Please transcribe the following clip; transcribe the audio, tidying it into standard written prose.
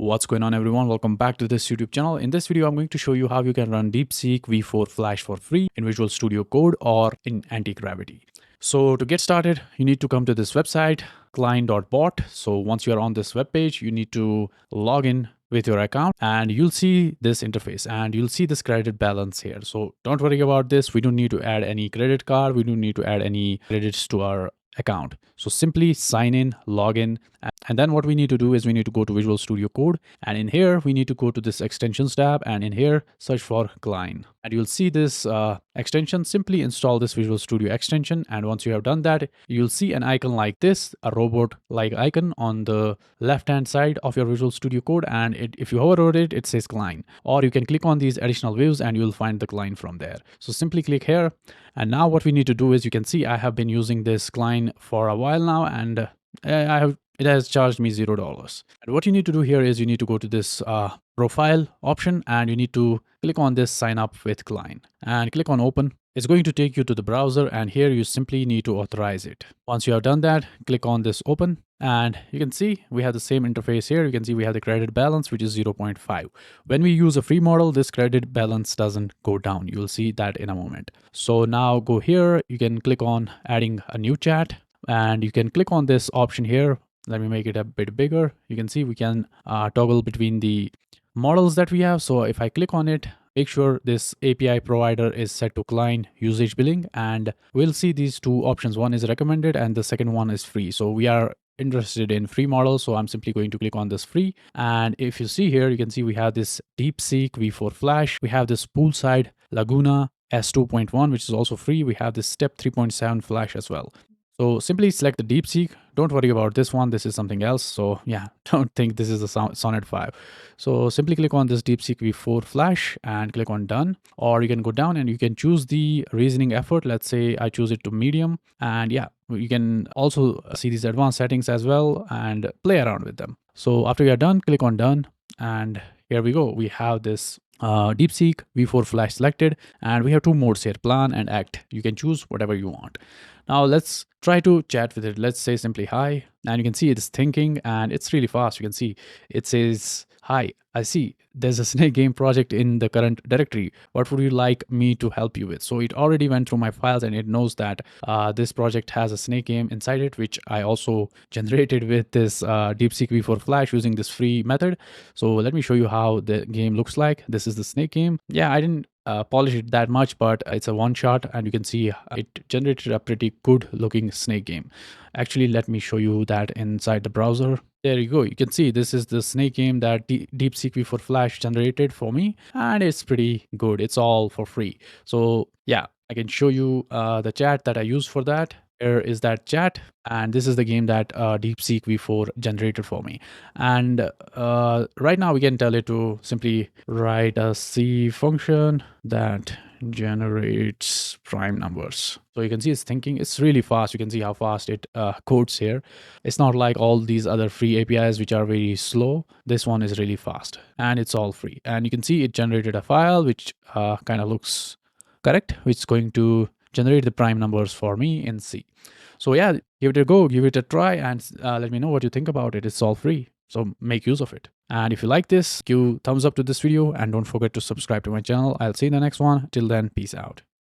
What's going on, everyone? Welcome back to this YouTube channel. In this video, I'm going to show you how you can run Deepseek v4 Flash for free in Visual Studio Code or in anti-gravity. So to get started, you need to come to this website, cline.bot. So once you're on this web page, you need to log in with your account and you'll see this interface and you'll see this credit balance here. So don't worry about this. We don't need to add any credit card. We don't need to add any credits to our account. So simply sign in, log in, and then what we need to do is we need to go to Visual Studio Code, and in here we need to go to this extensions tab, and in here search for cline, and you'll see this extension. Simply install this Visual Studio extension, and once you have done that, you'll see an icon like this, a robot like icon on the left hand side of your Visual Studio Code, and if you hover over it, it says cline, or you can click on these additional views and you'll find the cline from there. So simply click here, and now what we need to do is, you can see I have been using this cline for a while now, and it has charged me $0. And what you need to do here is you need to go to this profile option, and you need to click on this sign up with cline and click on open. It's going to take you to the browser, and here you simply need to authorize it. Once you have done that, click on this open, and you can see we have the same interface here. You can see we have the credit balance, which is 0.5. When we use a free model, this credit balance doesn't go down. You'll see that in a moment. So now go here, you can click on adding a new chat, and you can click on this option here. Let me make it a bit bigger. You can see we can toggle between the models that we have. So if I click on it, make sure this API provider is set to cline usage billing, and we'll see these two options. One is recommended and the second one is free. So we are interested in free model, so I'm simply going to click on this free. And if you see here, you can see we have this Deepseek v4 Flash. We have this poolside Laguna S2.1, which is also free. We have this step 3.7 Flash as well. So simply select the Deepseek. Don't worry about this one. This is something else. So yeah, don't think this is a Sonnet 5. So simply click on this Deepseek v4 Flash and click on done. Or you can go down and you can choose the reasoning effort. Let's say I choose it to medium. And yeah, you can also see these advanced settings as well and play around with them. So after you're done, click on done. And here we go. We have this Deepseek v4 Flash selected, and we have two modes here, plan and act. You can choose whatever you want. Now let's try to chat with it. Let's say simply hi, and you can see it is thinking, and it's really fast. You can see it says, hi, I see there's a snake game project in the current directory. What would you like me to help you with? So it already went through my files, and it knows that this project has a snake game inside it, which I also generated with this Deepseek v4 Flash using this free method. So let me show you how the game looks like. This is the snake game. Yeah, I didn't polish it that much, but it's a one shot, and you can see it generated a pretty good looking snake game. Actually, let me show you that inside the browser. There you go. You can see this is the snake game that Deepseek v4 Flash generated for me, and it's pretty good. It's all for free. So yeah, I can show you the chat that I used for that. Here is that chat, and this is the game that Deepseek v4 generated for me. And right now we can tell it to simply write a C function that generates prime numbers. So you can see it's thinking. It's really fast. You can see how fast it codes here. It's not like all these other free APIs which are very slow. This one is really fast, and it's all free. And you can see it generated a file which kind of looks correct, which is going to generate the prime numbers for me in C. So yeah, give it a go, give it a try, and let me know what you think about it. It's all free, so make use of it. And if you like this, give thumbs up to this video, and don't forget to subscribe to my channel. I'll see you in the next one. Till then, peace out.